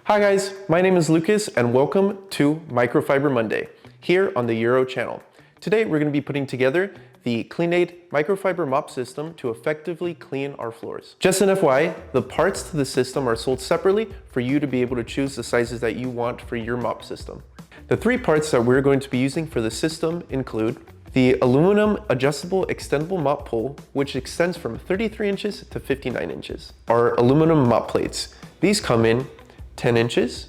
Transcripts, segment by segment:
Hi guys, my name is Lucas and welcome to Microfiber Monday here on the Eurow channel. Today we're going to be putting together the CleanAide microfiber mop system to effectively clean our floors. Just an FYI, the parts to the system are sold separately for you to be able to choose the sizes that you want for your mop system. The three parts that we're going to be using for the system include the aluminum adjustable extendable mop pole, which extends from 33 inches to 59 inches. Our aluminum mop plates. These come in 10 inches,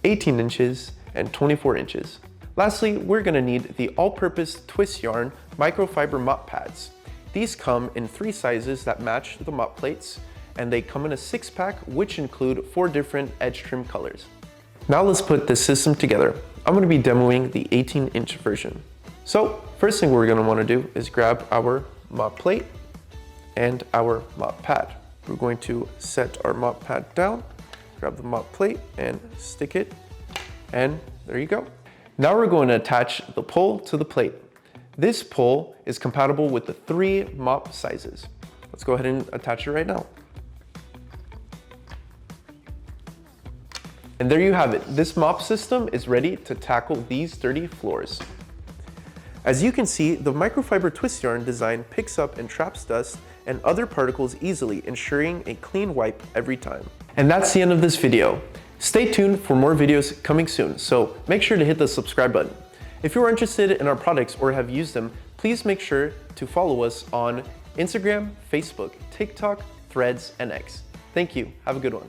18 inches, and 24 inches. Lastly, we're going to need the all-purpose twist yarn microfiber mop pads. These come in 3 sizes that match the mop plates, and they come in a 6-pack, which include 4 different edge trim colors. Now let's put this system together. I'm going to be demoing the 18-inch version. So first thing we're going to want to do is grab our mop plate and our mop pad. We're going to set our mop pad down, grab the mop plate and stick it, and there you go. Now we're going to attach the pole to the plate. This pole is compatible with the 3 mop sizes. Let's go ahead and attach it right now. And there you have it. This mop system is ready to tackle these dirty floors. As you can see, the microfiber twist yarn design picks up and traps dust and other particles easily, ensuring a clean wipe every time. And that's the end of this video. Stay tuned for more videos coming soon, so make sure to hit the subscribe button. If you are interested in our products or have used them, please make sure to follow us on Instagram, Facebook, TikTok, Threads, and X. Thank you. Have a good one.